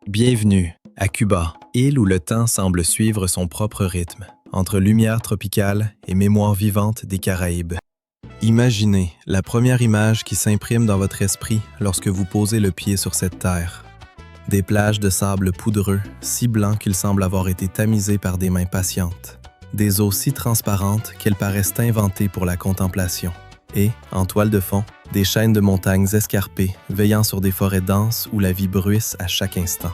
Bienvenue à Cuba, île où le temps semble suivre son propre rythme, entre lumière tropicale et mémoire vivante des Caraïbes. Imaginez la première image qui s'imprime dans votre esprit lorsque vous posez le pied sur cette terre. Des plages de sable poudreux, si blancs qu'ils semblent avoir été tamisés par des mains patientes. Des eaux si transparentes qu'elles paraissent inventées pour la contemplation. Et, en toile de fond, des chaînes de montagnes escarpées veillant sur des forêts denses où la vie bruisse à chaque instant.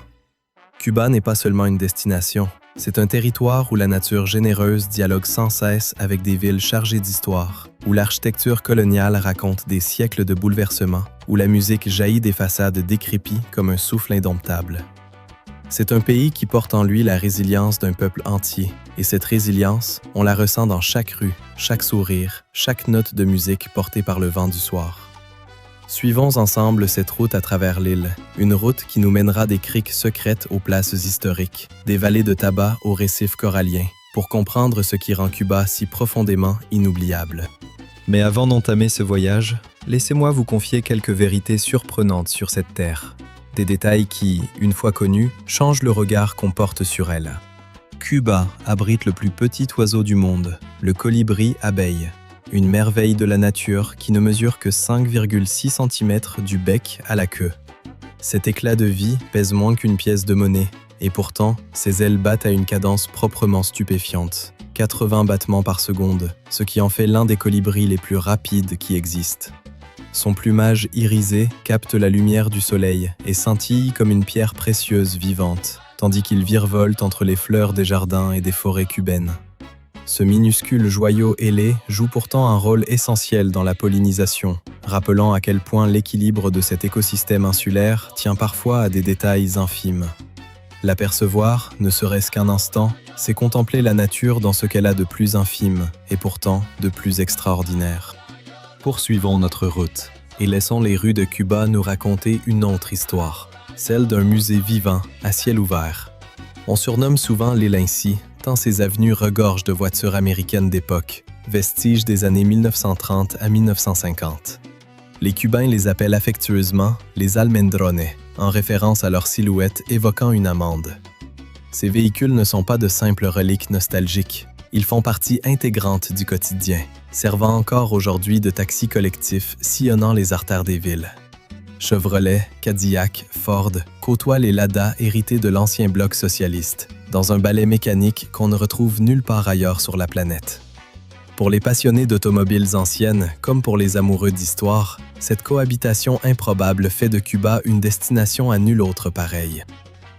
Cuba n'est pas seulement une destination, c'est un territoire où la nature généreuse dialogue sans cesse avec des villes chargées d'histoire, où l'architecture coloniale raconte des siècles de bouleversements, où la musique jaillit des façades décrépies comme un souffle indomptable. C'est un pays qui porte en lui la résilience d'un peuple entier, et cette résilience, on la ressent dans chaque rue, chaque sourire, chaque note de musique portée par le vent du soir. Suivons ensemble cette route à travers l'île, une route qui nous mènera des criques secrètes aux places historiques, des vallées de tabac aux récifs coralliens, pour comprendre ce qui rend Cuba si profondément inoubliable. Mais avant d'entamer ce voyage, laissez-moi vous confier quelques vérités surprenantes sur cette terre. Des détails qui, une fois connus, changent le regard qu'on porte sur elle. Cuba abrite le plus petit oiseau du monde, le colibri abeille. Une merveille de la nature qui ne mesure que 5,6 cm du bec à la queue. Cet éclat de vie pèse moins qu'une pièce de monnaie, et pourtant, ses ailes battent à une cadence proprement stupéfiante, 80 battements par seconde, ce qui en fait l'un des colibris les plus rapides qui existent. Son plumage irisé capte la lumière du soleil et scintille comme une pierre précieuse vivante, tandis qu'il virevolte entre les fleurs des jardins et des forêts cubaines. Ce minuscule joyau ailé joue pourtant un rôle essentiel dans la pollinisation, rappelant à quel point l'équilibre de cet écosystème insulaire tient parfois à des détails infimes. L'apercevoir, ne serait-ce qu'un instant, c'est contempler la nature dans ce qu'elle a de plus infime et pourtant de plus extraordinaire. Poursuivons notre route et laissons les rues de Cuba nous raconter une autre histoire, celle d'un musée vivant à ciel ouvert. On surnomme souvent l'île ainsi, tant ses avenues regorgent de voitures américaines d'époque, vestiges des années 1930 à 1950. Les Cubains les appellent affectueusement les almendrones, en référence à leur silhouette évoquant une amande. Ces véhicules ne sont pas de simples reliques nostalgiques. Ils font partie intégrante du quotidien, servant encore aujourd'hui de taxis collectifs sillonnant les artères des villes. Chevrolet, Cadillac, Ford côtoient les Lada hérités de l'ancien bloc socialiste, dans un ballet mécanique qu'on ne retrouve nulle part ailleurs sur la planète. Pour les passionnés d'automobiles anciennes, comme pour les amoureux d'histoire, cette cohabitation improbable fait de Cuba une destination à nulle autre pareille.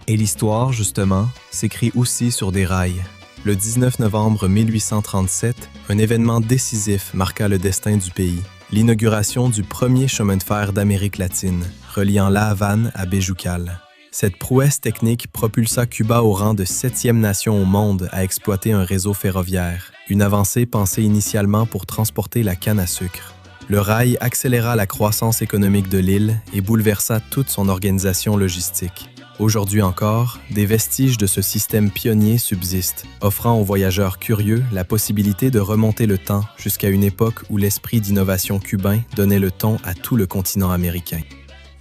Et l'histoire, justement, s'écrit aussi sur des rails. Le 19 novembre 1837, un événement décisif marqua le destin du pays, l'inauguration du premier chemin de fer d'Amérique latine, reliant La Havane à Béjucal. Cette prouesse technique propulsa Cuba au rang de 7e nation au monde à exploiter un réseau ferroviaire, une avancée pensée initialement pour transporter la canne à sucre. Le rail accéléra la croissance économique de l'île et bouleversa toute son organisation logistique. Aujourd'hui encore, des vestiges de ce système pionnier subsistent, offrant aux voyageurs curieux la possibilité de remonter le temps jusqu'à une époque où l'esprit d'innovation cubain donnait le ton à tout le continent américain.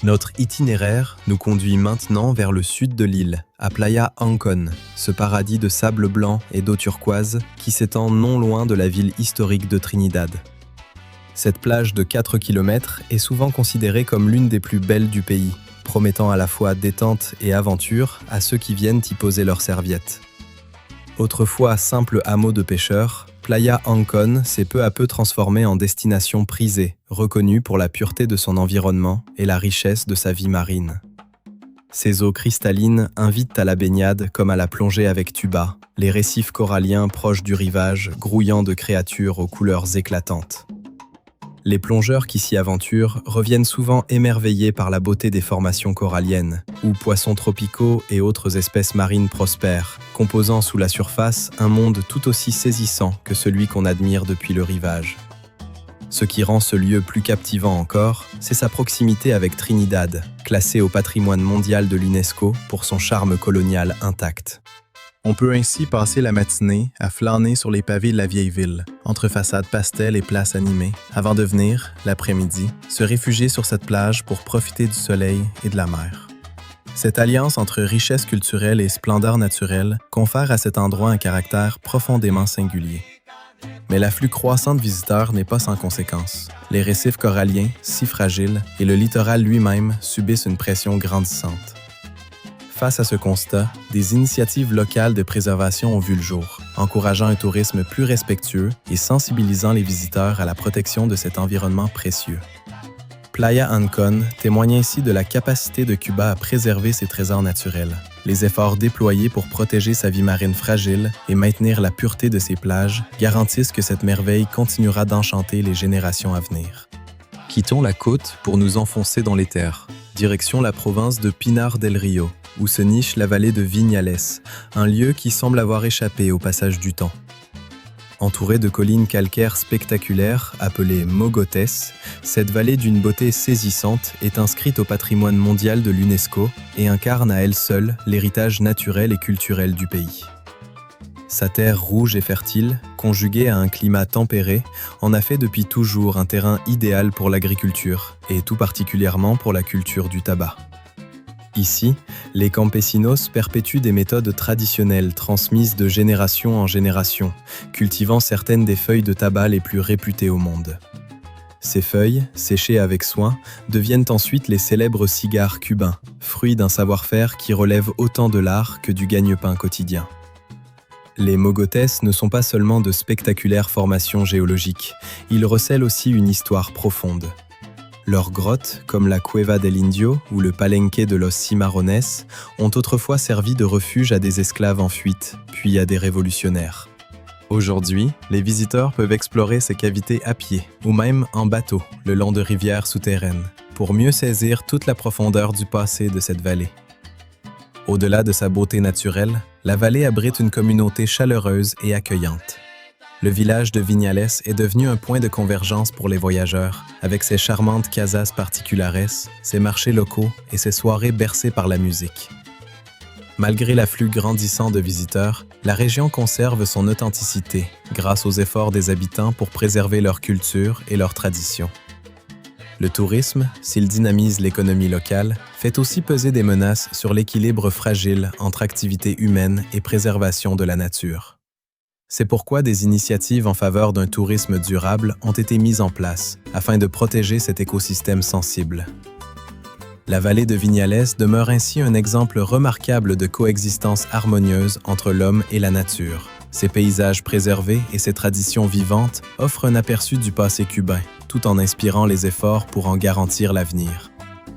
Notre itinéraire nous conduit maintenant vers le sud de l'île, à Playa Ancón, ce paradis de sable blanc et d'eau turquoise qui s'étend non loin de la ville historique de Trinidad. Cette plage de 4 km est souvent considérée comme l'une des plus belles du pays, promettant à la fois détente et aventure à ceux qui viennent y poser leurs serviettes. Autrefois simple hameau de pêcheurs, Playa Ancón s'est peu à peu transformée en destination prisée, reconnue pour la pureté de son environnement et la richesse de sa vie marine. Ses eaux cristallines invitent à la baignade comme à la plongée avec tuba, les récifs coralliens proches du rivage grouillant de créatures aux couleurs éclatantes. Les plongeurs qui s'y aventurent reviennent souvent émerveillés par la beauté des formations coralliennes, où poissons tropicaux et autres espèces marines prospèrent, composant sous la surface un monde tout aussi saisissant que celui qu'on admire depuis le rivage. Ce qui rend ce lieu plus captivant encore, c'est sa proximité avec Trinidad, classée au patrimoine mondial de l'UNESCO pour son charme colonial intact. On peut ainsi passer la matinée à flâner sur les pavés de la vieille ville, entre façades pastel et places animées, avant de venir, l'après-midi, se réfugier sur cette plage pour profiter du soleil et de la mer. Cette alliance entre richesse culturelle et splendeur naturelle confère à cet endroit un caractère profondément singulier. Mais l'afflux croissant de visiteurs n'est pas sans conséquences. Les récifs coralliens, si fragiles, et le littoral lui-même subissent une pression grandissante. Face à ce constat, des initiatives locales de préservation ont vu le jour, encourageant un tourisme plus respectueux et sensibilisant les visiteurs à la protection de cet environnement précieux. Playa Ancón témoigne ainsi de la capacité de Cuba à préserver ses trésors naturels. Les efforts déployés pour protéger sa vie marine fragile et maintenir la pureté de ses plages garantissent que cette merveille continuera d'enchanter les générations à venir. Quittons la côte pour nous enfoncer dans les terres. Direction la province de Pinar del Río, où se niche la vallée de Viñales, un lieu qui semble avoir échappé au passage du temps. Entourée de collines calcaires spectaculaires, appelées mogotes, cette vallée d'une beauté saisissante est inscrite au patrimoine mondial de l'UNESCO et incarne à elle seule l'héritage naturel et culturel du pays. Sa terre rouge et fertile, conjuguée à un climat tempéré, en a fait depuis toujours un terrain idéal pour l'agriculture, et tout particulièrement pour la culture du tabac. Ici, les campesinos perpétuent des méthodes traditionnelles transmises de génération en génération, cultivant certaines des feuilles de tabac les plus réputées au monde. Ces feuilles, séchées avec soin, deviennent ensuite les célèbres cigares cubains, fruits d'un savoir-faire qui relève autant de l'art que du gagne-pain quotidien. Les mogotes ne sont pas seulement de spectaculaires formations géologiques, ils recèlent aussi une histoire profonde. Leurs grottes, comme la Cueva del Indio ou le Palenque de los Cimarrones, ont autrefois servi de refuge à des esclaves en fuite, puis à des révolutionnaires. Aujourd'hui, les visiteurs peuvent explorer ces cavités à pied ou même en bateau, le long de rivières souterraines, pour mieux saisir toute la profondeur du passé de cette vallée. Au-delà de sa beauté naturelle, la vallée abrite une communauté chaleureuse et accueillante. Le village de Viñales est devenu un point de convergence pour les voyageurs, avec ses charmantes casas particulares, ses marchés locaux et ses soirées bercées par la musique. Malgré l'afflux grandissant de visiteurs, la région conserve son authenticité grâce aux efforts des habitants pour préserver leur culture et leurs traditions. Le tourisme, s'il dynamise l'économie locale, fait aussi peser des menaces sur l'équilibre fragile entre activité humaine et préservation de la nature. C'est pourquoi des initiatives en faveur d'un tourisme durable ont été mises en place afin de protéger cet écosystème sensible. La vallée de Viñales demeure ainsi un exemple remarquable de coexistence harmonieuse entre l'homme et la nature. Ses paysages préservés et ses traditions vivantes offrent un aperçu du passé cubain, tout en inspirant les efforts pour en garantir l'avenir.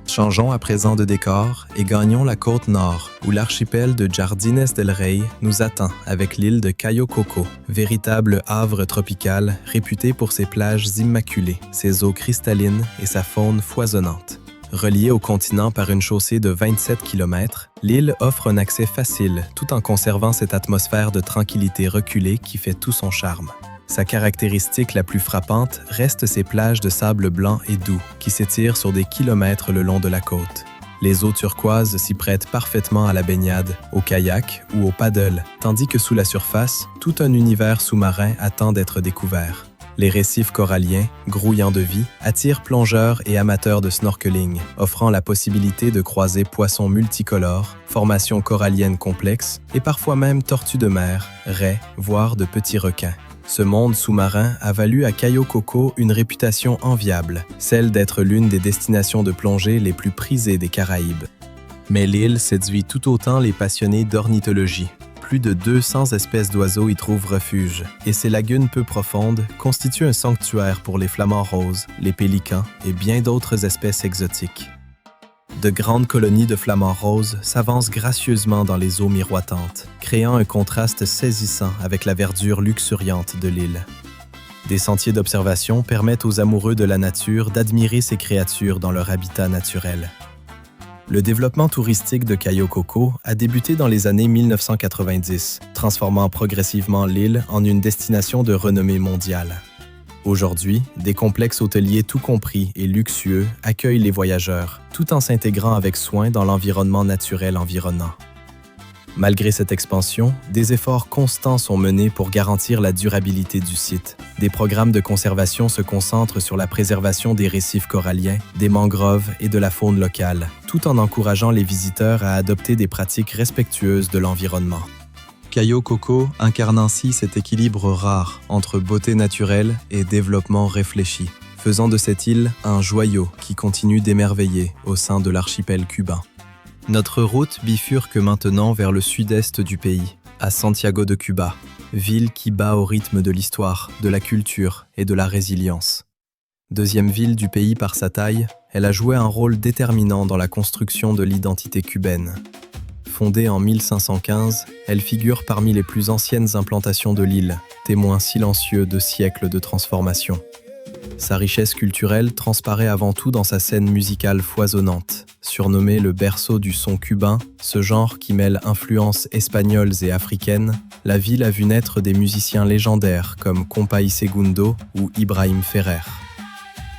Changeons à présent de décor et gagnons la côte nord, où l'archipel de Jardines del Rey nous attend avec l'île de Cayo Coco, véritable havre tropical réputé pour ses plages immaculées, ses eaux cristallines et sa faune foisonnante. Reliée au continent par une chaussée de 27 km, l'île offre un accès facile tout en conservant cette atmosphère de tranquillité reculée qui fait tout son charme. Sa caractéristique la plus frappante reste ses plages de sable blanc et doux qui s'étirent sur des kilomètres le long de la côte. Les eaux turquoises s'y prêtent parfaitement à la baignade, au kayak ou au paddle, tandis que sous la surface, tout un univers sous-marin attend d'être découvert. Les récifs coralliens, grouillants de vie, attirent plongeurs et amateurs de snorkeling, offrant la possibilité de croiser poissons multicolores, formations coralliennes complexes et parfois même tortues de mer, raies, voire de petits requins. Ce monde sous-marin a valu à Cayo Coco une réputation enviable, celle d'être l'une des destinations de plongée les plus prisées des Caraïbes. Mais l'île séduit tout autant les passionnés d'ornithologie. Plus de 200 espèces d'oiseaux y trouvent refuge, et ces lagunes peu profondes constituent un sanctuaire pour les flamants roses, les pélicans et bien d'autres espèces exotiques. De grandes colonies de flamants roses s'avancent gracieusement dans les eaux miroitantes, créant un contraste saisissant avec la verdure luxuriante de l'île. Des sentiers d'observation permettent aux amoureux de la nature d'admirer ces créatures dans leur habitat naturel. Le développement touristique de Cayo Coco a débuté dans les années 1990, transformant progressivement l'île en une destination de renommée mondiale. Aujourd'hui, des complexes hôteliers tout compris et luxueux accueillent les voyageurs, tout en s'intégrant avec soin dans l'environnement naturel environnant. Malgré cette expansion, des efforts constants sont menés pour garantir la durabilité du site. Des programmes de conservation se concentrent sur la préservation des récifs coralliens, des mangroves et de la faune locale, tout en encourageant les visiteurs à adopter des pratiques respectueuses de l'environnement. Cayo Coco incarne ainsi cet équilibre rare entre beauté naturelle et développement réfléchi, faisant de cette île un joyau qui continue d'émerveiller au sein de l'archipel cubain. Notre route bifurque maintenant vers le sud-est du pays, à Santiago de Cuba, ville qui bat au rythme de l'histoire, de la culture et de la résilience. Deuxième ville du pays par sa taille, elle a joué un rôle déterminant dans la construction de l'identité cubaine. Fondée en 1515, elle figure parmi les plus anciennes implantations de l'île, témoin silencieux de siècles de transformation. Sa richesse culturelle transparaît avant tout dans sa scène musicale foisonnante. Surnommée le berceau du son cubain, ce genre qui mêle influences espagnoles et africaines, la ville a vu naître des musiciens légendaires comme Compay Segundo ou Ibrahim Ferrer.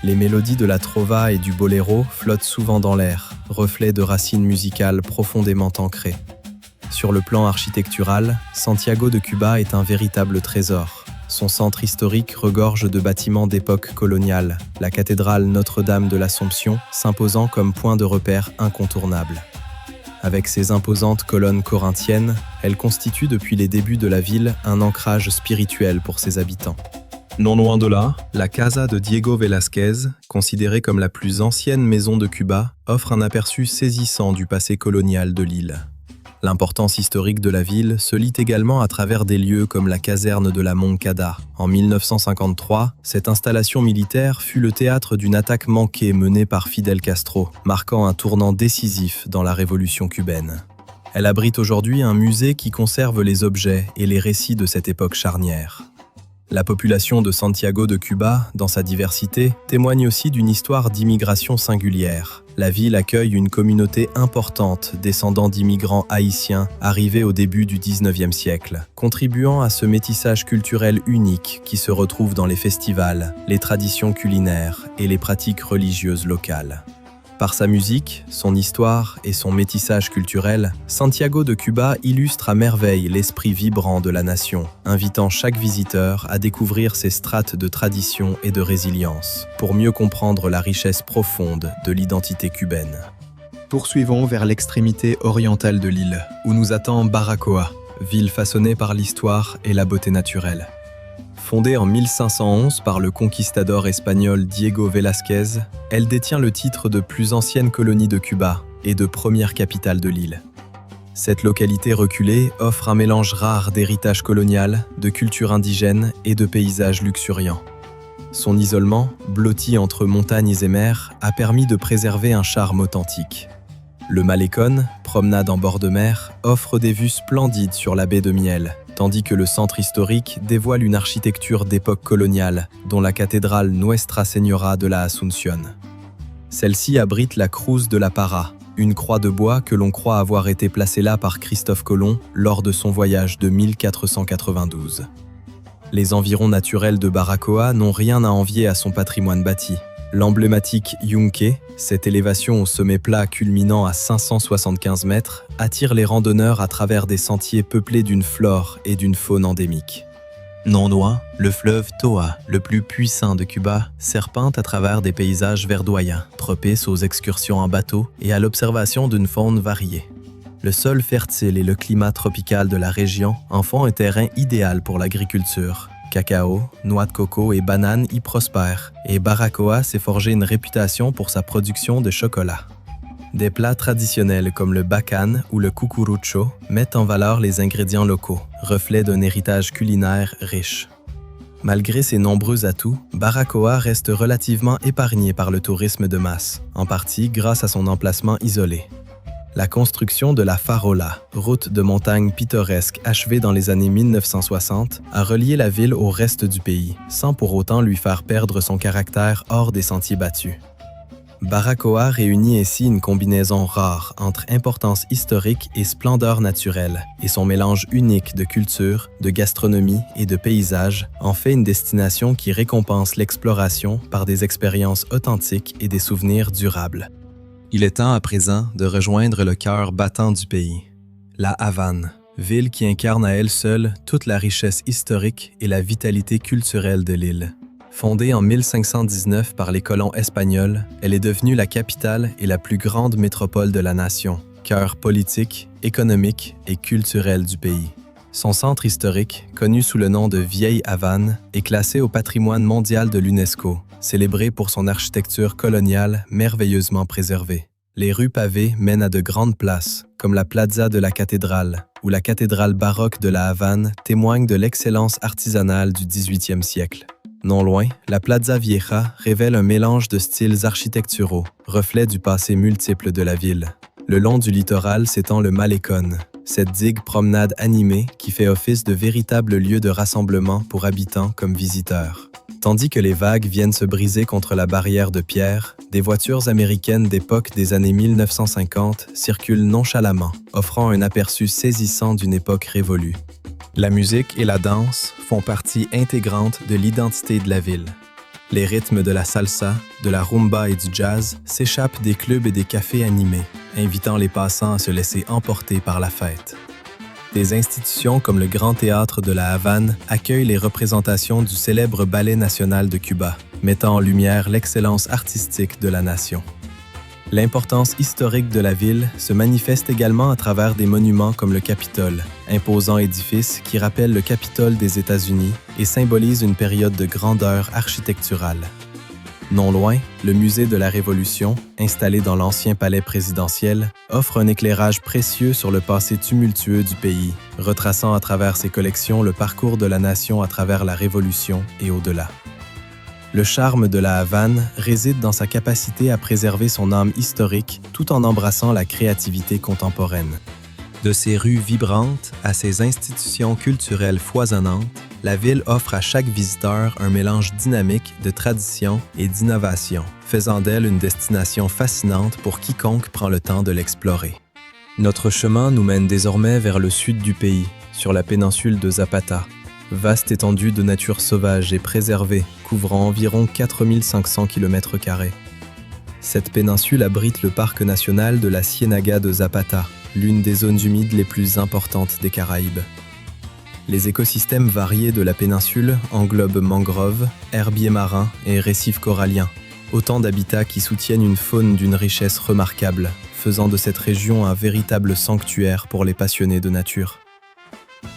Les mélodies de la trova et du boléro flottent souvent dans l'air, reflets de racines musicales profondément ancrées. Sur le plan architectural, Santiago de Cuba est un véritable trésor. Son centre historique regorge de bâtiments d'époque coloniale, la cathédrale Notre-Dame de l'Assomption s'imposant comme point de repère incontournable. Avec ses imposantes colonnes corinthiennes, elle constitue depuis les débuts de la ville un ancrage spirituel pour ses habitants. Non loin de là, la Casa de Diego Velázquez, considérée comme la plus ancienne maison de Cuba, offre un aperçu saisissant du passé colonial de l'île. L'importance historique de la ville se lit également à travers des lieux comme la caserne de la Moncada. En 1953, cette installation militaire fut le théâtre d'une attaque manquée menée par Fidel Castro, marquant un tournant décisif dans la révolution cubaine. Elle abrite aujourd'hui un musée qui conserve les objets et les récits de cette époque charnière. La population de Santiago de Cuba, dans sa diversité, témoigne aussi d'une histoire d'immigration singulière. La ville accueille une communauté importante descendant d'immigrants haïtiens arrivés au début du XIXe siècle, contribuant à ce métissage culturel unique qui se retrouve dans les festivals, les traditions culinaires et les pratiques religieuses locales. Par sa musique, son histoire et son métissage culturel, Santiago de Cuba illustre à merveille l'esprit vibrant de la nation, invitant chaque visiteur à découvrir ses strates de tradition et de résilience, pour mieux comprendre la richesse profonde de l'identité cubaine. Poursuivons vers l'extrémité orientale de l'île, où nous attend Baracoa, ville façonnée par l'histoire et la beauté naturelle. Fondée en 1511 par le conquistador espagnol Diego Velázquez, elle détient le titre de plus ancienne colonie de Cuba et de première capitale de l'île. Cette localité reculée offre un mélange rare d'héritage colonial, de culture indigène et de paysages luxuriants. Son isolement, blotti entre montagnes et mers, a permis de préserver un charme authentique. Le Malecón, promenade en bord de mer, offre des vues splendides sur la baie de Miel, tandis que le centre historique dévoile une architecture d'époque coloniale, dont la cathédrale Nuestra Señora de la Asunción. Celle-ci abrite la Cruz de la Parra, une croix de bois que l'on croit avoir été placée là par Christophe Colomb lors de son voyage de 1492. Les environs naturels de Baracoa n'ont rien à envier à son patrimoine bâti. L'emblématique Yunque, cette élévation au sommet plat culminant à 575 mètres, attire les randonneurs à travers des sentiers peuplés d'une flore et d'une faune endémique. Non loin, le fleuve Toa, le plus puissant de Cuba, serpente à travers des paysages verdoyants, propices aux excursions en bateau et à l'observation d'une faune variée. Le sol fertile et le climat tropical de la région en font un terrain idéal pour l'agriculture. Cacao, noix de coco et bananes y prospèrent, et Baracoa s'est forgé une réputation pour sa production de chocolat. Des plats traditionnels comme le bacán ou le cucurucho mettent en valeur les ingrédients locaux, reflet d'un héritage culinaire riche. Malgré ses nombreux atouts, Baracoa reste relativement épargné par le tourisme de masse, en partie grâce à son emplacement isolé. La construction de la Farola, route de montagne pittoresque achevée dans les années 1960, a relié la ville au reste du pays, sans pour autant lui faire perdre son caractère hors des sentiers battus. Baracoa réunit ainsi une combinaison rare entre importance historique et splendeur naturelle, et son mélange unique de culture, de gastronomie et de paysage en fait une destination qui récompense l'exploration par des expériences authentiques et des souvenirs durables. Il est temps à présent de rejoindre le cœur battant du pays, La Havane, ville qui incarne à elle seule toute la richesse historique et la vitalité culturelle de l'île. Fondée en 1519 par les colons espagnols, elle est devenue la capitale et la plus grande métropole de la nation, cœur politique, économique et culturel du pays. Son centre historique, connu sous le nom de Vieille Havane, est classé au patrimoine mondial de l'UNESCO, célébré pour son architecture coloniale merveilleusement préservée. Les rues pavées mènent à de grandes places, comme la Plaza de la Cathédrale, où la cathédrale baroque de la Havane témoigne de l'excellence artisanale du 18e siècle. Non loin, la Plaza Vieja révèle un mélange de styles architecturaux, reflet du passé multiple de la ville. Le long du littoral s'étend le Malecón, cette digue promenade animée qui fait office de véritable lieu de rassemblement pour habitants comme visiteurs. Tandis que les vagues viennent se briser contre la barrière de pierre, des voitures américaines d'époque des années 1950 circulent nonchalamment, offrant un aperçu saisissant d'une époque révolue. La musique et la danse font partie intégrante de l'identité de la ville. Les rythmes de la salsa, de la rumba et du jazz s'échappent des clubs et des cafés animés, invitant les passants à se laisser emporter par la fête. Des institutions comme le Grand Théâtre de la Havane accueillent les représentations du célèbre Ballet national de Cuba, mettant en lumière l'excellence artistique de la nation. L'importance historique de la ville se manifeste également à travers des monuments comme le Capitole, imposant édifice qui rappelle le Capitole des États-Unis et symbolise une période de grandeur architecturale. Non loin, le Musée de la Révolution, installé dans l'ancien palais présidentiel, offre un éclairage précieux sur le passé tumultueux du pays, retraçant à travers ses collections le parcours de la nation à travers la Révolution et au-delà. Le charme de la Havane réside dans sa capacité à préserver son âme historique tout en embrassant la créativité contemporaine. De ses rues vibrantes à ses institutions culturelles foisonnantes, la ville offre à chaque visiteur un mélange dynamique de tradition et d'innovation, faisant d'elle une destination fascinante pour quiconque prend le temps de l'explorer. Notre chemin nous mène désormais vers le sud du pays, sur la péninsule de Zapata. Vaste étendue de nature sauvage et préservée, couvrant environ 4500 km². Cette péninsule abrite le parc national de la Ciénaga de Zapata, l'une des zones humides les plus importantes des Caraïbes. Les écosystèmes variés de la péninsule englobent mangroves, herbiers marins et récifs coralliens, autant d'habitats qui soutiennent une faune d'une richesse remarquable, faisant de cette région un véritable sanctuaire pour les passionnés de nature.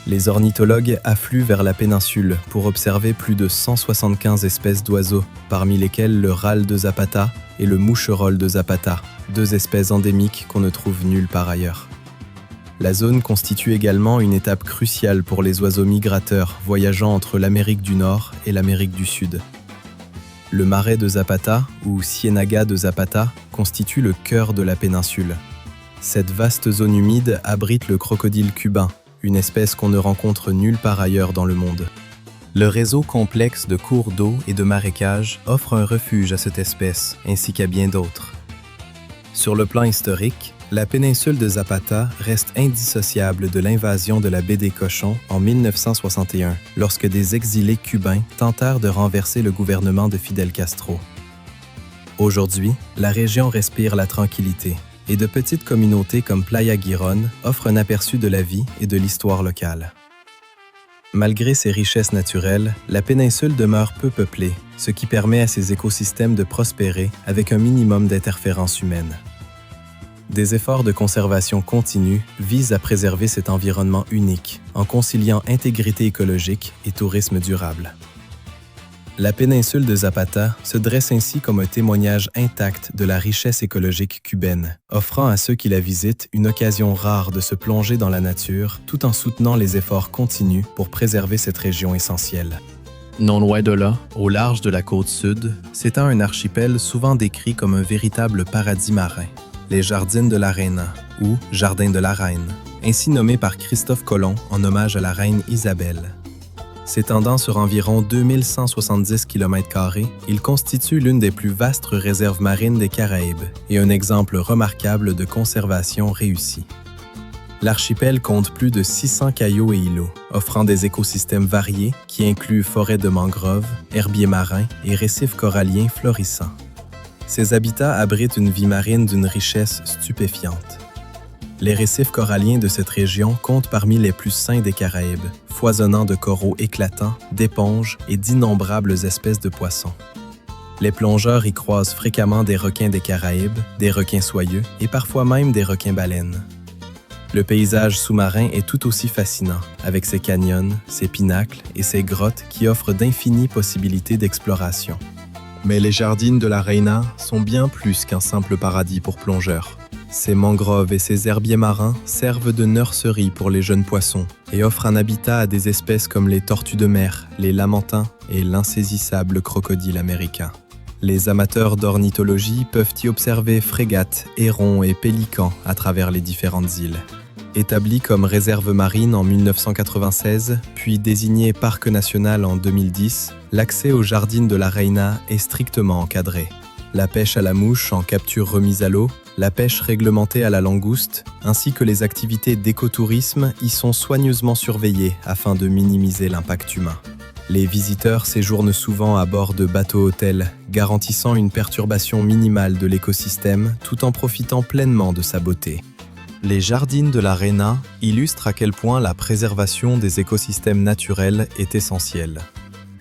Les ornithologues affluent vers la péninsule pour observer plus de 175 espèces d'oiseaux, parmi lesquelles le râle de Zapata et le moucherolle de Zapata, deux espèces endémiques qu'on ne trouve nulle part ailleurs. La zone constitue également une étape cruciale pour les oiseaux migrateurs voyageant entre l'Amérique du Nord et l'Amérique du Sud. Le marais de Zapata, ou Ciénaga de Zapata, constitue le cœur de la péninsule. Cette vaste zone humide abrite le crocodile cubain, une espèce qu'on ne rencontre nulle part ailleurs dans le monde. Le réseau complexe de cours d'eau et de marécages offre un refuge à cette espèce, ainsi qu'à bien d'autres. Sur le plan historique, la péninsule de Zapata reste indissociable de l'invasion de la baie des Cochons en 1961, lorsque des exilés cubains tentèrent de renverser le gouvernement de Fidel Castro. Aujourd'hui, la région respire la tranquillité, et de petites communautés comme Playa Girón offrent un aperçu de la vie et de l'histoire locale. Malgré ses richesses naturelles, la péninsule demeure peu peuplée, ce qui permet à ses écosystèmes de prospérer avec un minimum d'interférences humaines. Des efforts de conservation continus visent à préserver cet environnement unique, en conciliant intégrité écologique et tourisme durable. La péninsule de Zapata se dresse ainsi comme un témoignage intact de la richesse écologique cubaine, offrant à ceux qui la visitent une occasion rare de se plonger dans la nature tout en soutenant les efforts continus pour préserver cette région essentielle. Non loin de là, au large de la côte sud, s'étend un archipel souvent décrit comme un véritable paradis marin, les Jardines de la Reina, ou Jardins de la Reine, ainsi nommés par Christophe Colomb en hommage à la reine Isabelle. S'étendant sur environ 2170 km², il constitue l'une des plus vastes réserves marines des Caraïbes et un exemple remarquable de conservation réussie. L'archipel compte plus de 600 caillots et îlots, offrant des écosystèmes variés qui incluent forêts de mangroves, herbiers marins et récifs coralliens florissants. Ces habitats abritent une vie marine d'une richesse stupéfiante. Les récifs coralliens de cette région comptent parmi les plus sains des Caraïbes, foisonnant de coraux éclatants, d'éponges et d'innombrables espèces de poissons. Les plongeurs y croisent fréquemment des requins des Caraïbes, des requins soyeux et parfois même des requins-baleines. Le paysage sous-marin est tout aussi fascinant, avec ses canyons, ses pinacles et ses grottes qui offrent d'infinies possibilités d'exploration. Mais les Jardines de la Reina sont bien plus qu'un simple paradis pour plongeurs. Ces mangroves et ces herbiers marins servent de nurserie pour les jeunes poissons et offrent un habitat à des espèces comme les tortues de mer, les lamantins et l'insaisissable crocodile américain. Les amateurs d'ornithologie peuvent y observer frégates, hérons et pélicans à travers les différentes îles. Établi comme réserve marine en 1996, puis désigné parc national en 2010, l'accès aux Jardines de la Reina est strictement encadré. La pêche à la mouche en capture remise à l'eau, la pêche réglementée à la langouste, ainsi que les activités d'écotourisme y sont soigneusement surveillées afin de minimiser l'impact humain. Les visiteurs séjournent souvent à bord de bateaux-hôtels, garantissant une perturbation minimale de l'écosystème tout en profitant pleinement de sa beauté. Les Jardines de la Reina illustrent à quel point la préservation des écosystèmes naturels est essentielle.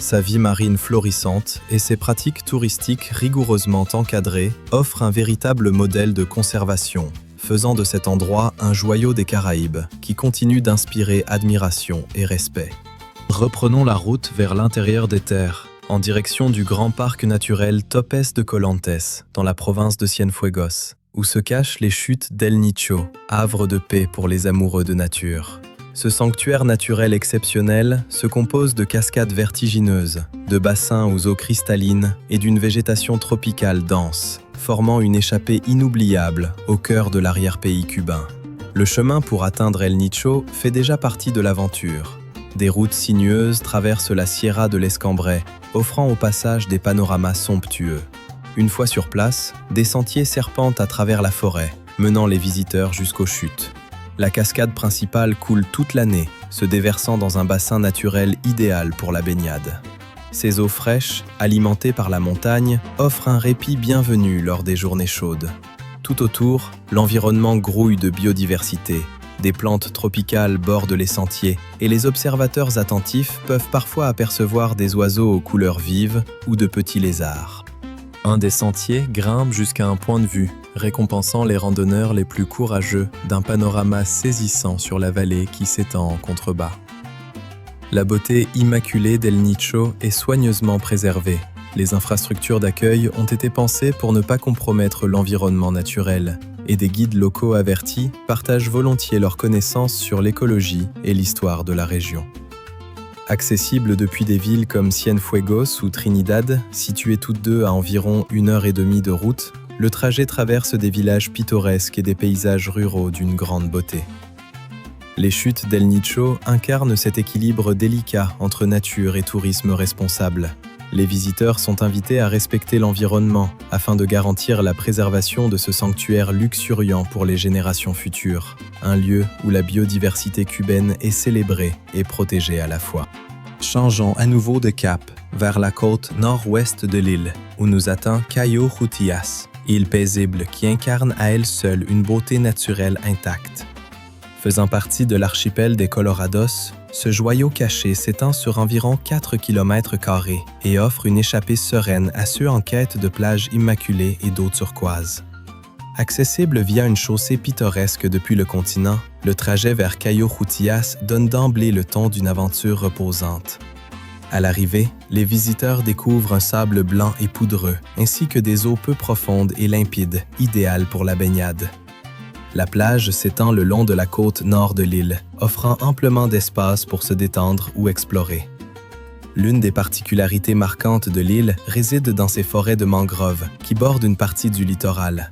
Sa vie marine florissante et ses pratiques touristiques rigoureusement encadrées offrent un véritable modèle de conservation, faisant de cet endroit un joyau des Caraïbes qui continue d'inspirer admiration et respect. Reprenons la route vers l'intérieur des terres, en direction du grand parc naturel Topes de Colantes, dans la province de Cienfuegos, où se cachent les chutes d'El Nicho, havre de paix pour les amoureux de nature. Ce sanctuaire naturel exceptionnel se compose de cascades vertigineuses, de bassins aux eaux cristallines et d'une végétation tropicale dense, formant une échappée inoubliable au cœur de l'arrière-pays cubain. Le chemin pour atteindre El Nicho fait déjà partie de l'aventure. Des routes sinueuses traversent la Sierra de l'Escambray, offrant au passage des panoramas somptueux. Une fois sur place, des sentiers serpentent à travers la forêt, menant les visiteurs jusqu'aux chutes. La cascade principale coule toute l'année, se déversant dans un bassin naturel idéal pour la baignade. Ces eaux fraîches, alimentées par la montagne, offrent un répit bienvenu lors des journées chaudes. Tout autour, l'environnement grouille de biodiversité. Des plantes tropicales bordent les sentiers et les observateurs attentifs peuvent parfois apercevoir des oiseaux aux couleurs vives ou de petits lézards. Un des sentiers grimpe jusqu'à un point de vue, récompensant les randonneurs les plus courageux d'un panorama saisissant sur la vallée qui s'étend en contrebas. La beauté immaculée d'El Nicho est soigneusement préservée. Les infrastructures d'accueil ont été pensées pour ne pas compromettre l'environnement naturel, et des guides locaux avertis partagent volontiers leurs connaissances sur l'écologie et l'histoire de la région. Accessibles depuis des villes comme Cienfuegos ou Trinidad, situées toutes deux à environ 1h30 de route, le trajet traverse des villages pittoresques et des paysages ruraux d'une grande beauté. Les chutes d'El Nicho incarnent cet équilibre délicat entre nature et tourisme responsable. Les visiteurs sont invités à respecter l'environnement afin de garantir la préservation de ce sanctuaire luxuriant pour les générations futures, un lieu où la biodiversité cubaine est célébrée et protégée à la fois. Changeons à nouveau de cap vers la côte nord-ouest de l'île, où nous attend Cayo Jutías, île paisible qui incarne à elle seule une beauté naturelle intacte. Faisant partie de l'archipel des Colorados, ce joyau caché s'étend sur environ 4 km² et offre une échappée sereine à ceux en quête de plages immaculées et d'eau turquoise. Accessible via une chaussée pittoresque depuis le continent, le trajet vers Cayo Jutías donne d'emblée le ton d'une aventure reposante. À l'arrivée, les visiteurs découvrent un sable blanc et poudreux, ainsi que des eaux peu profondes et limpides, idéales pour la baignade. La plage s'étend le long de la côte nord de l'île, offrant amplement d'espace pour se détendre ou explorer. L'une des particularités marquantes de l'île réside dans ses forêts de mangroves qui bordent une partie du littoral.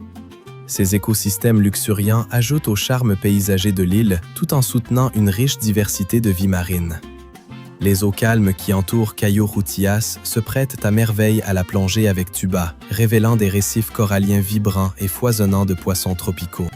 Ces écosystèmes luxuriants ajoutent au charme paysager de l'île tout en soutenant une riche diversité de vie marine. Les eaux calmes qui entourent Cayo Jutías se prêtent à merveille à la plongée avec tuba, révélant des récifs coralliens vibrants et foisonnants de poissons tropicaux.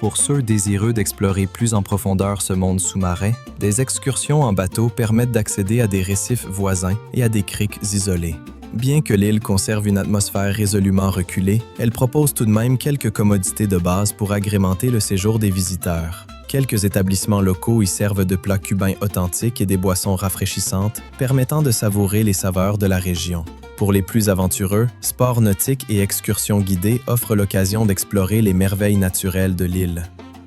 Pour ceux désireux d'explorer plus en profondeur ce monde sous-marin, des excursions en bateau permettent d'accéder à des récifs voisins et à des criques isolées. Bien que l'île conserve une atmosphère résolument reculée, elle propose tout de même quelques commodités de base pour agrémenter le séjour des visiteurs. Quelques établissements locaux y servent de plats cubains authentiques et des boissons rafraîchissantes, permettant de savourer les saveurs de la région. Pour les plus aventureux, sports nautiques et excursions guidées offrent l'occasion d'explorer les merveilles naturelles de l'île.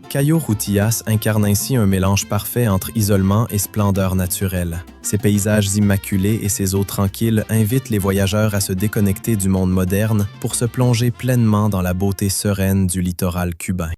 Cayo Rutillas incarne ainsi un mélange parfait entre isolement et splendeur naturelle. Ses paysages immaculés et ses eaux tranquilles invitent les voyageurs à se déconnecter du monde moderne pour se plonger pleinement dans la beauté sereine du littoral cubain.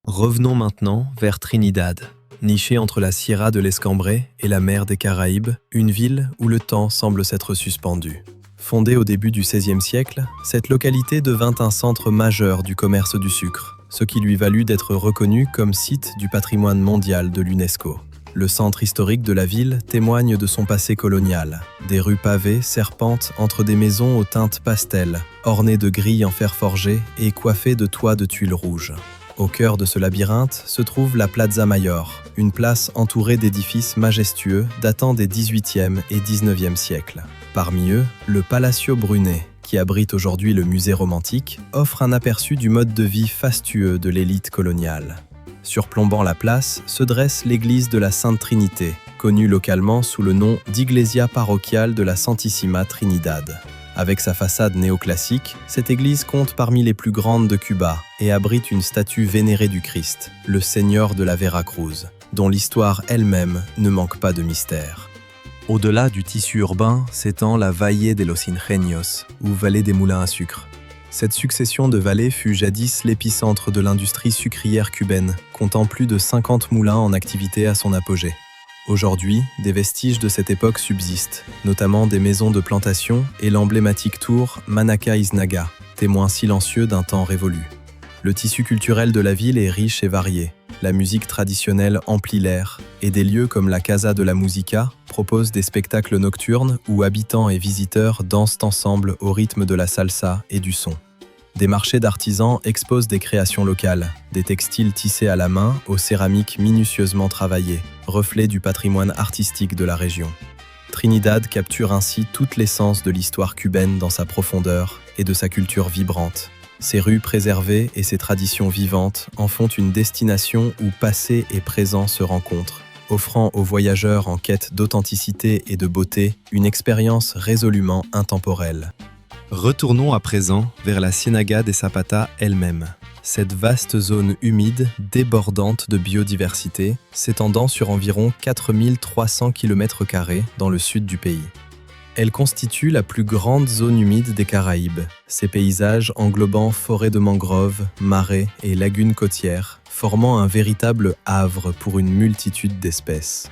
Revenons maintenant vers Trinidad. Nichée entre la Sierra de l'Escambray et la mer des Caraïbes, une ville où le temps semble s'être suspendu. Fondée au début du XVIe siècle, cette localité devint un centre majeur du commerce du sucre, ce qui lui valut d'être reconnue comme site du patrimoine mondial de l'UNESCO. Le centre historique de la ville témoigne de son passé colonial. Des rues pavées serpentent entre des maisons aux teintes pastel, ornées de grilles en fer forgé et coiffées de toits de tuiles rouges. Au cœur de ce labyrinthe se trouve la Plaza Mayor, une place entourée d'édifices majestueux datant des XVIIIe et XIXe siècles. Parmi eux, le Palacio Brunet, qui abrite aujourd'hui le musée romantique, offre un aperçu du mode de vie fastueux de l'élite coloniale. Surplombant la place se dresse l'église de la Sainte Trinité, connue localement sous le nom d'Iglesia Parroquial de la Santissima Trinidad. Avec sa façade néoclassique, cette église compte parmi les plus grandes de Cuba et abrite une statue vénérée du Christ, le Seigneur de la Veracruz, dont l'histoire elle-même ne manque pas de mystère. Au-delà du tissu urbain s'étend la Valle de los Ingenios, ou vallée des moulins à sucre. Cette succession de vallées fut jadis l'épicentre de l'industrie sucrière cubaine, comptant plus de 50 moulins en activité à son apogée. Aujourd'hui, des vestiges de cette époque subsistent, notamment des maisons de plantation et l'emblématique tour Manaca Iznaga, témoin silencieux d'un temps révolu. Le tissu culturel de la ville est riche et varié. La musique traditionnelle emplit l'air, et des lieux comme la Casa de la Música proposent des spectacles nocturnes où habitants et visiteurs dansent ensemble au rythme de la salsa et du son. Des marchés d'artisans exposent des créations locales, des textiles tissés à la main aux céramiques minutieusement travaillées, reflets du patrimoine artistique de la région. Trinidad capture ainsi toute l'essence de l'histoire cubaine dans sa profondeur et de sa culture vibrante. Ses rues préservées et ses traditions vivantes en font une destination où passé et présent se rencontrent, offrant aux voyageurs en quête d'authenticité et de beauté une expérience résolument intemporelle. Retournons à présent vers la Ciénaga de Zapata elle-même. Cette vaste zone humide, débordante de biodiversité, s'étendant sur environ 4300 km² dans le sud du pays. Elle constitue la plus grande zone humide des Caraïbes, ses paysages englobant forêts de mangroves, marais et lagunes côtières, formant un véritable havre pour une multitude d'espèces.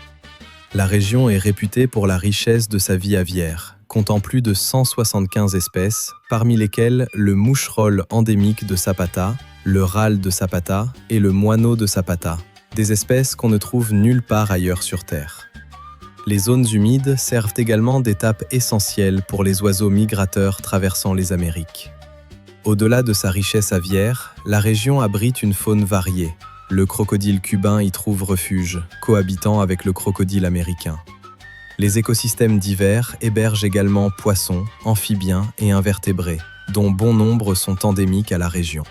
La région est réputée pour la richesse de sa vie aviaire, comptant plus de 175 espèces, parmi lesquelles le moucherolle endémique de Zapata, le râle de Zapata et le moineau de Zapata, des espèces qu'on ne trouve nulle part ailleurs sur Terre. Les zones humides servent également d'étape essentielle pour les oiseaux migrateurs traversant les Amériques. Au-delà de sa richesse aviaire, la région abrite une faune variée. Le crocodile cubain y trouve refuge, cohabitant avec le crocodile américain. Les écosystèmes divers hébergent également poissons, amphibiens et invertébrés, dont bon nombre sont endémiques à la région.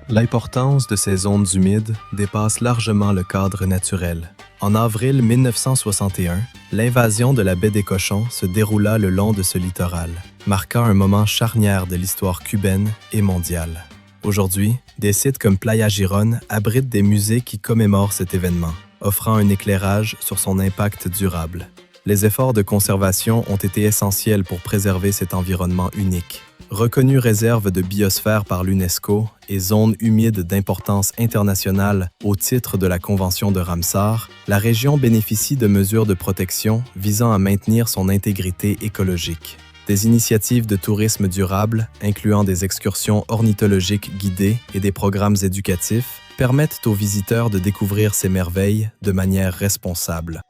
L'importance de ces zones humides dépasse largement le cadre naturel. En avril 1961, l'invasion de la baie des Cochons se déroula le long de ce littoral, marquant un moment charnière de l'histoire cubaine et mondiale. Aujourd'hui, des sites comme Playa Girón abritent des musées qui commémorent cet événement, offrant un éclairage sur son impact durable. Les efforts de conservation ont été essentiels pour préserver cet environnement unique. Reconnue réserve de biosphère par l'UNESCO et zone humide d'importance internationale au titre de la Convention de Ramsar, la région bénéficie de mesures de protection visant à maintenir son intégrité écologique. Des initiatives de tourisme durable, incluant des excursions ornithologiques guidées et des programmes éducatifs, permettent aux visiteurs de découvrir ces merveilles de manière responsable.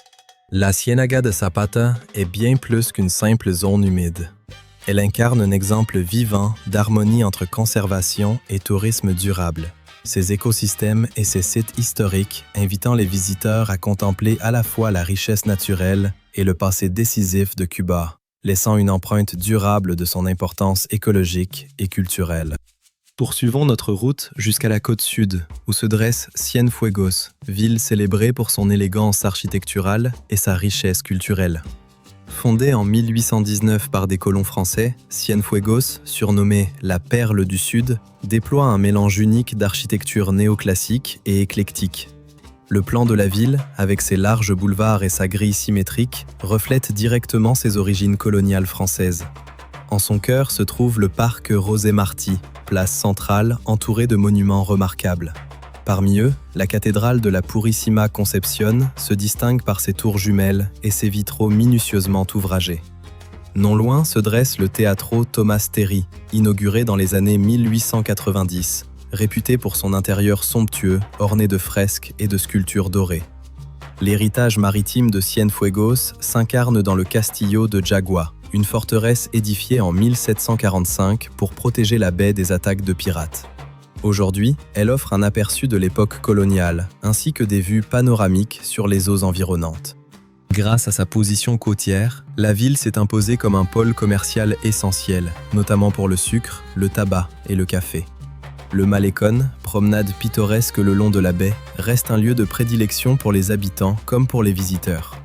La Ciénaga de Zapata est bien plus qu'une simple zone humide. Elle incarne un exemple vivant d'harmonie entre conservation et tourisme durable. Ses écosystèmes et ses sites historiques invitant les visiteurs à contempler à la fois la richesse naturelle et le passé décisif de Cuba. laissant une empreinte durable de son importance écologique et culturelle. Poursuivons notre route jusqu'à la côte sud, où se dresse Cienfuegos, ville célébrée pour son élégance architecturale et sa richesse culturelle. Fondée en 1819 par des colons français, Cienfuegos, surnommée la Perle du Sud, déploie un mélange unique d'architecture néoclassique et éclectique. Le plan de la ville, avec ses larges boulevards et sa grille symétrique, reflète directement ses origines coloniales françaises. En son cœur se trouve le parc Rosé Martí, place centrale entourée de monuments remarquables. Parmi eux, la cathédrale de la Purissima Concepción se distingue par ses tours jumelles et ses vitraux minutieusement ouvragés. Non loin se dresse le Teatro Tomàs Terry, inauguré dans les années 1890, réputé pour son intérieur somptueux, orné de fresques et de sculptures dorées. L'héritage maritime de Cienfuegos s'incarne dans le Castillo de Jagua, une forteresse édifiée en 1745 pour protéger la baie des attaques de pirates. Aujourd'hui, elle offre un aperçu de l'époque coloniale, ainsi que des vues panoramiques sur les eaux environnantes. Grâce à sa position côtière, la ville s'est imposée comme un pôle commercial essentiel, notamment pour le sucre, le tabac et le café. Le Malecón, promenade pittoresque le long de la baie, reste un lieu de prédilection pour les habitants comme pour les visiteurs.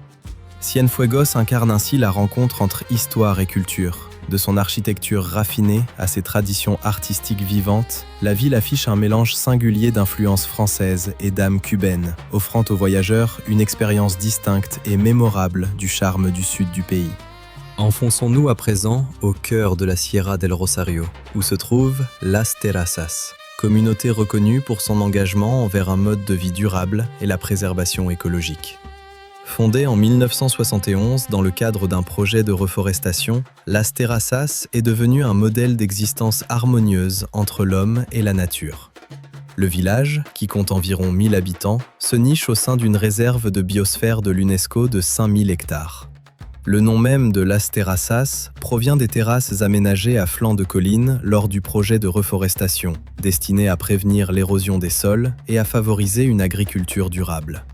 Cienfuegos incarne ainsi la rencontre entre histoire et culture. De son architecture raffinée à ses traditions artistiques vivantes, la ville affiche un mélange singulier d'influences françaises et d'âme cubaine, offrant aux voyageurs une expérience distincte et mémorable du charme du sud du pays. Enfonçons-nous à présent au cœur de la Sierra del Rosario, où se trouve Las Terrazas, communauté reconnue pour son engagement envers un mode de vie durable et la préservation écologique. Fondée en 1971 dans le cadre d'un projet de reforestation, Las Terrazas est devenue un modèle d'existence harmonieuse entre l'homme et la nature. Le village, qui compte environ 1000 habitants, se niche au sein d'une réserve de biosphère de l'UNESCO de 5000 hectares. Le nom même de Las Terrazas provient des terrasses aménagées à flanc de colline lors du projet de reforestation, destiné à prévenir l'érosion des sols et à favoriser une agriculture durable.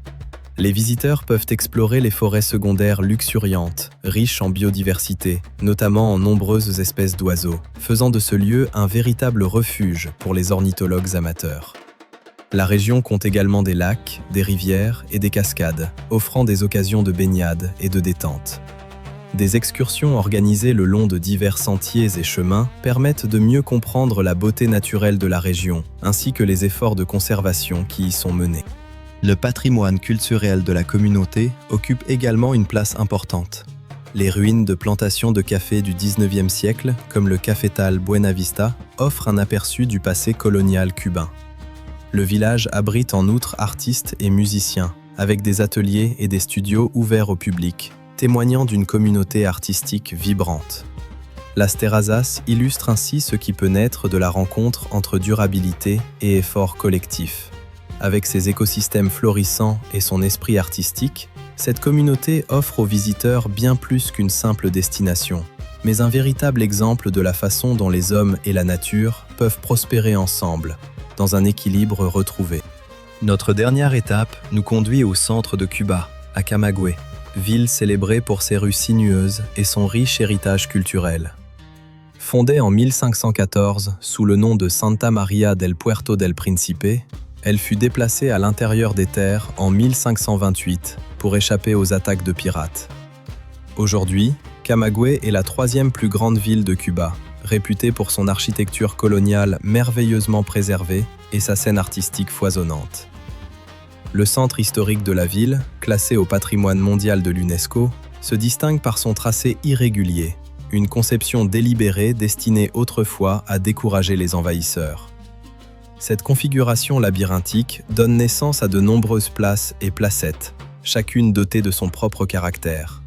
Les visiteurs peuvent explorer les forêts secondaires luxuriantes, riches en biodiversité, notamment en nombreuses espèces d'oiseaux, faisant de ce lieu un véritable refuge pour les ornithologues amateurs. La région compte également des lacs, des rivières et des cascades, offrant des occasions de baignade et de détente. Des excursions organisées le long de divers sentiers et chemins permettent de mieux comprendre la beauté naturelle de la région, ainsi que les efforts de conservation qui y sont menés. Le patrimoine culturel de la communauté occupe également une place importante. Les ruines de plantations de café du XIXe siècle, comme le cafétal Buenavista, offrent un aperçu du passé colonial cubain. Le village abrite en outre artistes et musiciens, avec des ateliers et des studios ouverts au public, témoignant d'une communauté artistique vibrante. Las Terrazas illustre ainsi ce qui peut naître de la rencontre entre durabilité et effort collectif. Avec ses écosystèmes florissants et son esprit artistique, cette communauté offre aux visiteurs bien plus qu'une simple destination, mais un véritable exemple de la façon dont les hommes et la nature peuvent prospérer ensemble, dans un équilibre retrouvé. Notre dernière étape nous conduit au centre de Cuba, à Camagüey, ville célébrée pour ses rues sinueuses et son riche héritage culturel. Fondée en 1514 sous le nom de Santa María del Puerto del Príncipe, elle fut déplacée à l'intérieur des terres en 1528 pour échapper aux attaques de pirates. Aujourd'hui, Camagüey est la troisième plus grande ville de Cuba, réputée pour son architecture coloniale merveilleusement préservée et sa scène artistique foisonnante. Le centre historique de la ville, classé au patrimoine mondial de l'UNESCO, se distingue par son tracé irrégulier, une conception délibérée destinée autrefois à décourager les envahisseurs. Cette configuration labyrinthique donne naissance à de nombreuses places et placettes, chacune dotée de son propre caractère.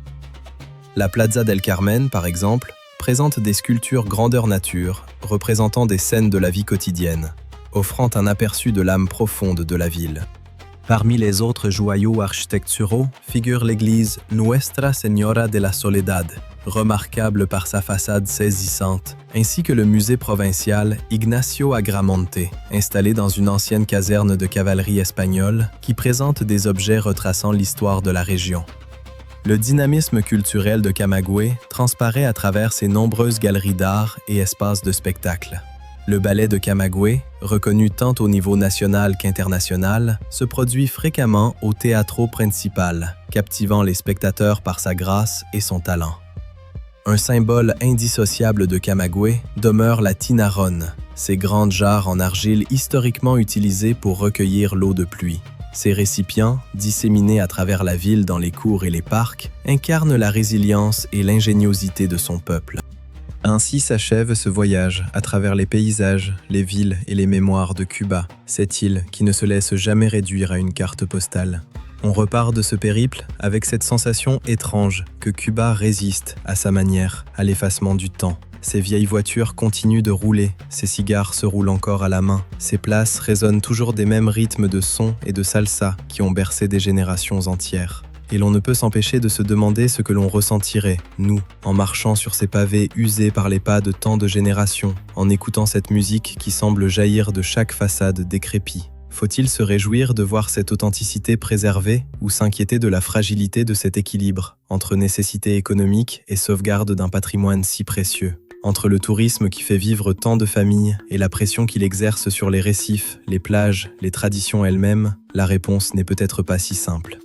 La Plaza del Carmen, par exemple, présente des sculptures grandeur nature, représentant des scènes de la vie quotidienne, offrant un aperçu de l'âme profonde de la ville. Parmi les autres joyaux architecturaux figure l'église Nuestra Señora de la Soledad, remarquable par sa façade saisissante, ainsi que le musée provincial Ignacio Agramonte, installé dans une ancienne caserne de cavalerie espagnole qui présente des objets retraçant l'histoire de la région. Le dynamisme culturel de Camagüey transparaît à travers ses nombreuses galeries d'art et espaces de spectacle. Le ballet de Camagüey, reconnu tant au niveau national qu'international, se produit fréquemment au Teatro Principal, captivant les spectateurs par sa grâce et son talent. Un symbole indissociable de Camagüey demeure la tinaronne, ces grandes jarres en argile historiquement utilisées pour recueillir l'eau de pluie. Ces récipients, disséminés à travers la ville dans les cours et les parcs, incarnent la résilience et l'ingéniosité de son peuple. Ainsi s'achève ce voyage à travers les paysages, les villes et les mémoires de Cuba, cette île qui ne se laisse jamais réduire à une carte postale. On repart de ce périple avec cette sensation étrange que Cuba résiste, à sa manière, à l'effacement du temps. Ces vieilles voitures continuent de rouler, ces cigares se roulent encore à la main, ces places résonnent toujours des mêmes rythmes de son et de salsa qui ont bercé des générations entières. Et l'on ne peut s'empêcher de se demander ce que l'on ressentirait, nous, en marchant sur ces pavés usés par les pas de tant de générations, en écoutant cette musique qui semble jaillir de chaque façade décrépie. Faut-il se réjouir de voir cette authenticité préservée ou s'inquiéter de la fragilité de cet équilibre entre nécessité économique et sauvegarde d'un patrimoine si précieux? Entre le tourisme qui fait vivre tant de familles et la pression qu'il exerce sur les récifs, les plages, les traditions elles-mêmes, la réponse n'est peut-être pas si simple.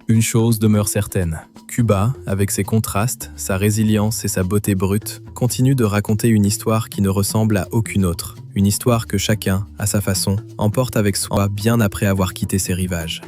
Une chose demeure certaine, Cuba, avec ses contrastes, sa résilience et sa beauté brute, continue de raconter une histoire qui ne ressemble à aucune autre. Une histoire que chacun, à sa façon, emporte avec soi bien après avoir quitté ses rivages.